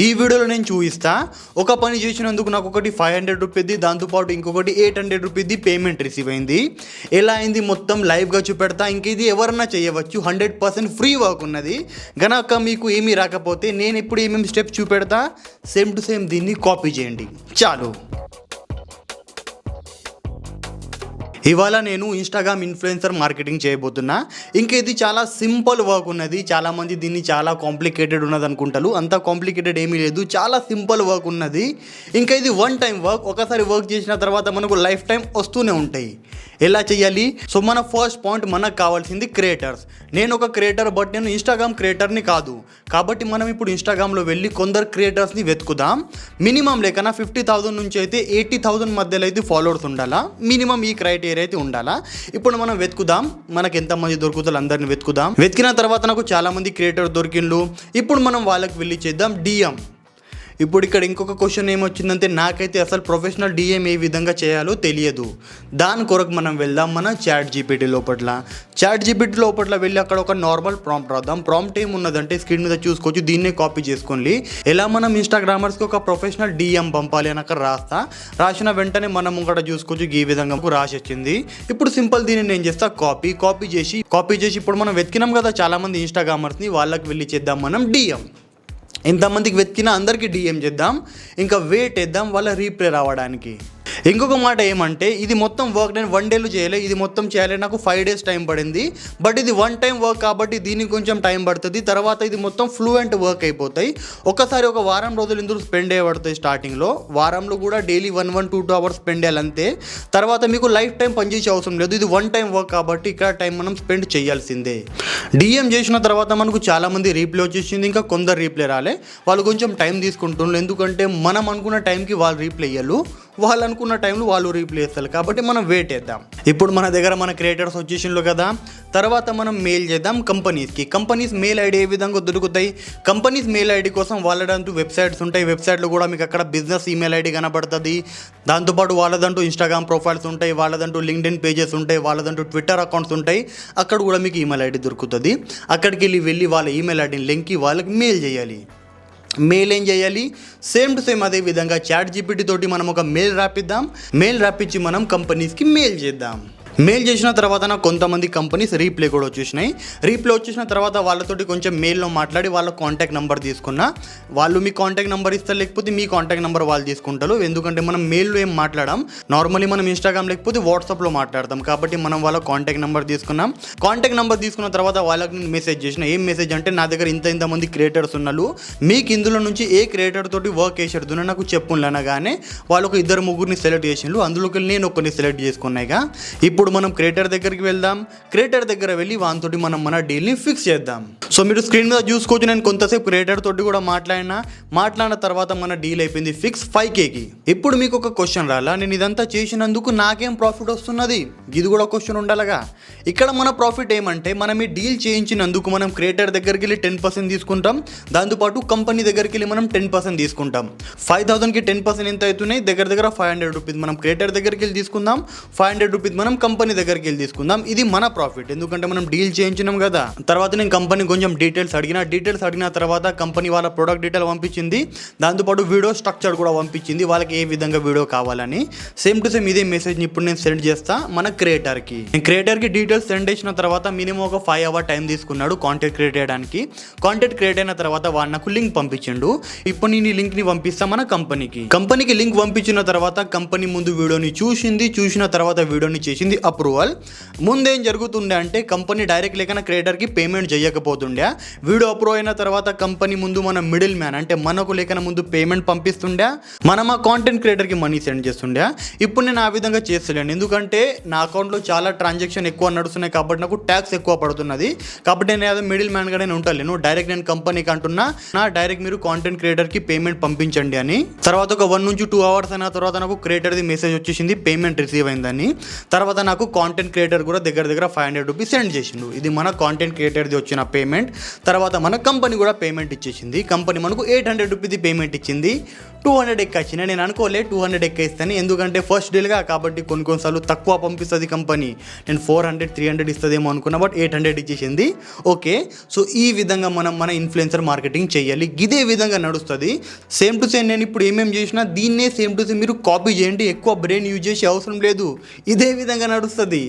ఈ వీడియోలో నేను చూపిస్తా. ఒక పని చేసినందుకు నాకు ఒకటి 500 రూపీది, దాంతోపాటు ఇంకొకటి 800 రూపీది పేమెంట్ రిసీవ్ అయింది. ఎలా అయింది మొత్తం లైవ్గా చూపెడతా. ఇంక ఇది ఎవరన్నా చేయవచ్చు, 100% ఫ్రీ వర్క్ ఉన్నది. గనక మీకు ఏమీ రాకపోతే నేను ఇప్పుడు ఏమేమి స్టెప్స్ చూపెడతా, సేమ్ టు సేమ్ దీన్ని కాపీ చేయండి. చాలు. ఇవాళ నేను ఇన్స్టాగ్రామ్ ఇన్ఫ్లుయెన్సర్ మార్కెటింగ్ చేయబోతున్నా. ఇంకా ఇది చాలా సింపుల్ వర్క్ ఉన్నది. చాలామంది దీన్ని చాలా కాంప్లికేటెడ్ ఉన్నది అనుకుంటారు. అంత కాంప్లికేటెడ్ ఏమీ లేదు, చాలా సింపుల్ వర్క్ ఉన్నది. ఇంకా ఇది వన్ టైం వర్క్. ఒకసారి వర్క్ చేసిన తర్వాత మనకు లైఫ్ టైం వస్తూనే ఉంటాయి. ఎలా చేయాలి? సో మన ఫస్ట్ పాయింట్, మనకు కావాల్సింది క్రియేటర్స్. నేను ఒక క్రియేటర్, బట్ నేను ఇన్స్టాగ్రామ్ క్రియేటర్ని కాదు. కాబట్టి మనం ఇప్పుడు ఇన్స్టాగ్రామ్లో వెళ్ళి కొందరు క్రియేటర్స్ని వెతుకుదాం. మినిమం లేకన్నా 50,000 నుంచి అయితే 80,000 మధ్యలో అయితే ఫాలోవర్స్ ఉండాలా. మినిమం ఈ క్రైటీరియా అయితే ఉండాలా. ఇప్పుడు మనం వెతుకుదాం, మనకు ఎంతమంది దొరుకుతారు అందరిని వెతుకుదాం. వెతికిన తర్వాత నాకు చాలామంది క్రియేటర్ దొరికిండ్రు. ఇప్పుడు మనం వాళ్ళకి వెళ్ళి చేద్దాం డిఎం. ఇప్పుడు ఇక్కడ ఇంకొక క్వశ్చన్ ఏమొచ్చిందంటే, నాకైతే అసలు ప్రొఫెషనల్ డిఎం ఏ విధంగా చేయాలో తెలియదు. దాని కొరకు మనం వెళ్దాం మన చాట్ జీపీటీ లోపల. చాట్ జీపీటీ లోపల వెళ్ళి అక్కడ ఒక నార్మల్ ప్రాంప్ట్ రాద్దాం. ప్రాంప్ట్ ఏమున్నదంటే స్క్రీన్ మీద చూసుకోవచ్చు, దీన్నే కాపీ చేసుకోండి. ఎలా మనం ఇన్స్టాగ్రామర్స్కి ఒక ప్రొఫెషనల్ డిఎం పంపాలి అని అక్కడ రాసిన వెంటనే మనం ఇక్కడ చూసుకోవచ్చు ఈ విధంగా రాసి వచ్చింది. ఇప్పుడు సింపుల్ దీన్ని నేను చేస్తా, కాపీ చేసి ఇప్పుడు మనం వెతికినాం కదా చాలామంది ఇన్స్టాగ్రామర్స్ని, వాళ్ళకి వెళ్ళి చేద్దాం మనం డిఎం. ఎంతమందికి వెతికినా అందరికీ డిఎం చేద్దాం. ఇంకా వెయిట్ చేద్దాం వాళ్ళ రీప్లై రావడానికి. ఇంకొక మాట ఏమంటే, ఇది మొత్తం వర్క్ నేను 1 డేలో చేయలే, ఇది మొత్తం చేయాలి నాకు 5 డేస్ టైం పడింది. బట్ ఇది వన్ టైం వర్క్ కాబట్టి దీనికి కొంచెం టైం పడుతుంది. తర్వాత ఇది మొత్తం ఫ్లూయెంట్ వర్క్ అయిపోతాయి. ఒకసారి ఒక వారం రోజులు ఇందులో స్పెండ్ అయ్యబడతాయి. స్టార్టింగ్లో వారంలో కూడా డైలీ 1-2 అవర్స్ స్పెండ్ చేయాలి అంతే. తర్వాత మీకు లైఫ్ టైం పనిచేసే అవసరం లేదు. ఇది వన్ టైం వర్క్ కాబట్టి ఇక్కడ టైం మనం స్పెండ్ చేయాల్సిందే. డిఎం చేసిన తర్వాత మనకు చాలామంది రీప్లై వచ్చేసింది. ఇంకా కొందరు రీప్లై రాలే, వాళ్ళు కొంచెం టైం తీసుకుంటున్నారు. ఎందుకంటే మనం అనుకున్న టైంకి వాళ్ళు రీప్లై ఇయ్యారు, వాళ్ళు అనుకున్న టైంలో వాళ్ళు రీప్లై చేస్తారు. కాబట్టి మనం వెయిట్ చేద్దాం. ఇప్పుడు మన దగ్గర మన క్రియేటర్స్ వచ్చేసిండ్రు కదా. తర్వాత మనం మెయిల్ చేద్దాం కంపెనీస్కి. కంపెనీస్ మెయిల్ ఐడి ఏ విధంగా దొరుకుతాయి? కంపెనీస్ మెయిల్ ఐడి కోసం వాళ్ళదంటూ వెబ్సైట్స్ ఉంటాయి. వెబ్సైట్లో కూడా మీకు అక్కడ బిజినెస్ ఈమెయిల్ ఐడి కనబడుతుంది. దాంతోపాటు వాళ్ళదంటూ ఇన్స్టాగ్రామ్ ప్రొఫైల్స్ ఉంటాయి, వాళ్ళదంటూ లింక్డ్ఇన్ పేజెస్ ఉంటాయి, వాళ్ళదంటూ ట్విట్టర్ అకౌంట్స్ ఉంటాయి. అక్కడ కూడా మీకు ఈమెయిల్ ఐడి దొరుకుతుంది. అక్కడికి వెళ్ళి వాళ్ళ ఈమెయిల్ ఐడిని లింక్కి వాళ్ళకి మెయిల్ చేయాలి. మెయిల్ ఏం చేయాలి? సేమ్ టు సేమ్ అదే విధంగా చాట్ జీపీటీ తోటి మనం ఒక మెయిల్ రాపిద్దాం. మెయిల్ రాపించి మనం కంపెనీస్కి మెయిల్ చేద్దాం. మెయిల్ చేసిన తర్వాత నాకు కొంతమంది కంపెనీస్ రీప్లై కూడా వచ్చేసినాయి. రీప్లై వచ్చేసిన తర్వాత వాళ్ళతోటి కొంచెం మెయిల్లో మాట్లాడి వాళ్ళ కాంటాక్ట్ నెంబర్ తీసుకున్నా. వాళ్ళు మీ కాంటాక్ట్ నెంబర్ ఇస్తారు, లేకపోతే మీ కాంటాక్ట్ నెంబర్ వాళ్ళు తీసుకుంటారు. ఎందుకంటే మనం మెయిల్లో ఏం మాట్లాడాం, నార్మల్లీ మనం ఇన్స్టాగ్రామ్ లేకపోతే వాట్సాప్లో మాట్లాడతాం. కాబట్టి మనం వాళ్ళ కాంటాక్ట్ నెంబర్ తీసుకున్నాం. కాంటాక్ట్ నెంబర్ తీసుకున్న తర్వాత వాళ్ళకి నేను మెసేజ్ చేసిన. ఏం మెసేజ్ అంటే, నా దగ్గర ఇంతమంది క్రియేటర్స్ ఉన్నారు, మీకు ఇందులో నుంచి ఏ క్రియేటర్ తోటి వర్క్ చేసేది నాకు చెప్పుండి అనగానే వాళ్ళు ఒక 2-3 సెలెక్ట్ చేసిండ్రు. అందులోకి నేను ఒకరిని సెలెక్ట్ చేసుకున్నాయిగా. ఇప్పుడు మనం క్రియేటర్ దగ్గరికి వెళ్దాం. క్రియేటర్ దగ్గర వెళ్ళి వానితోటి మనం మన డీల్ని ఫిక్స్ చేద్దాం. సో మీరు స్క్రీన్ మీద చూసుకోవచ్చు, నేను కొంతసేపు క్రియేటర్ తోటి కూడా మాట్లాడిన తర్వాత మన డీల్ అయిపోయింది ఫిక్స్ 5Kకి. ఇప్పుడు మీకు ఒక క్వశ్చన్ రాలా, నేను ఇదంతా చేసినందుకు నాకేం ప్రాఫిట్ వస్తున్నది? ఇది కూడా క్వశ్చన్ ఉండాలిగా. ఇక్కడ మన ప్రాఫిట్ ఏమంటే, మనం ఈ డీల్ చేయించినందుకు మనం క్రియేటర్ దగ్గరికి వెళ్ళి 10% తీసుకుంటాం. దాంతోపాటు కంపెనీ దగ్గరికి వెళ్ళి మనం 10% తీసుకుంటాం. 5,000కి 10% ఎంత అవుతున్నాయి? దగ్గర 500 రూపీస్ మనం క్రియేటర్ దగ్గరికి వెళ్ళి తీసుకుందాం, 500 రూపీస్ మనం కంపెనీ దగ్గరికి వెళ్ళి తీసుకుందాం. ఇది మన ప్రాఫిట్, ఎందుకంటే మనం డీల్ చేయించినాం కదా. తర్వాత నేను కంపెనీ కొంచెం డీటెయిల్స్ అడిగిన తర్వాత కంపెనీ వాళ్ళ ప్రొడక్ట్ డీటెయిల్ పంపించింది. దాంతోపాటు వీడియో స్ట్రక్చర్ కూడా పంపించింది, వాళ్ళకి ఏ విధంగా వీడియో కావాలని. సేమ్ టు సేమ్ ఇదే మెసేజ్ని ఇప్పుడు నేను సెండ్ చేస్తా మన క్రియేటర్కి. క్రియేటర్కి డీటెయిల్స్ సెండ్ చేసిన తర్వాత మినిమం ఒక 5 అవర్ టైం తీసుకున్నాడు కాంటెంట్ క్రియేట్ చేయడానికి. కాంటెంట్ క్రియేట్ అయిన తర్వాత వాడు నాకు లింక్ పంపించిండు. ఇప్పుడు నేను ఈ లింక్ని పంపిస్తా మన కంపెనీకి లింక్ పంపించిన తర్వాత కంపెనీ ముందు వీడియోని చూసిన తర్వాత వీడియోని చేసింది అప్రూవల్. ముందేం జరుగుతుండే అంటే, కంపెనీ డైరెక్ట్ లేకన్నా క్రియేటర్కి పేమెంట్ చేయకపోతుండే. వీడియో అప్రూవ్ అయిన తర్వాత కంపెనీ ముందు మన మిడిల్ మ్యాన్ అంటే మనకు లేకన్నా ముందు పేమెంట్ పంపిస్తుండే, మనం ఆ కాంటెంట్ క్రియేటర్కి మనీ సెండ్ చేస్తుండే. ఇప్పుడు నేను ఆ విధంగా చేస్తలేను, ఎందుకంటే నా అకౌంట్లో చాలా ట్రాన్సాక్షన్ ఎక్కువ నడుస్తున్నాయి కాబట్టి నాకు ట్యాక్స్ ఎక్కువ పడుతున్నది. కాబట్టి నేను ఏదో మిడిల్ మ్యాన్గా నేను ఉంటాను. డైరెక్ట్ నేను కంపెనీకి అంటున్నా, డైరెక్ట్ మీరు కాంటెంట్ క్రియేటర్కి పేమెంట్ పంపించండి అని. తర్వాత ఒక 1-2 అవర్స్ అయిన తర్వాత నాకు క్రియేటర్ది మెసేజ్ వచ్చేసింది పేమెంట్ రిసీవ్ అయిందని. తర్వాత నా నాకు కాంటెంట్ క్రియేటర్ కూడా దగ్గర దగ్గర 500 రూపీస్ సెండ్ చేసిండు. ఇది మన కాంటెంట్ క్రియేటర్ది వచ్చిన పేమెంట్. తర్వాత మన కంపెనీ కూడా పేమెంట్ ఇచ్చేసింది. కంపెనీ మనకు 800 రూపీస్ పేమెంట్ ఇచ్చింది. 200 ఎక్క వచ్చిన. నేను అనుకోలే 200 ఎక్క ఇస్తాను, ఎందుకంటే ఫస్ట్ డీల్గా కాబట్టి కొన్నిసార్లు తక్కువ పంపిస్తుంది కంపెనీ. నేను 400 300 ఇస్తుందేమో అనుకున్నా, బట్ 800 ఇచ్చేసింది. ఓకే, సో ఈ విధంగా మనం మన ఇన్ఫ్లుయెన్సర్ మార్కెటింగ్ చేయాలి. ఇదే విధంగా నడుస్తుంది. సేమ్ టు సేమ్ నేను ఇప్పుడు ఏమేమి చేసినా దీన్నే సేమ్ టు సేమ్ మీరు కాపీ చేయండి. ఎక్కువ బ్రెయిన్ యూజ్ చేసే అవసరం లేదు. ఇదే విధంగా నడుస్తుంది.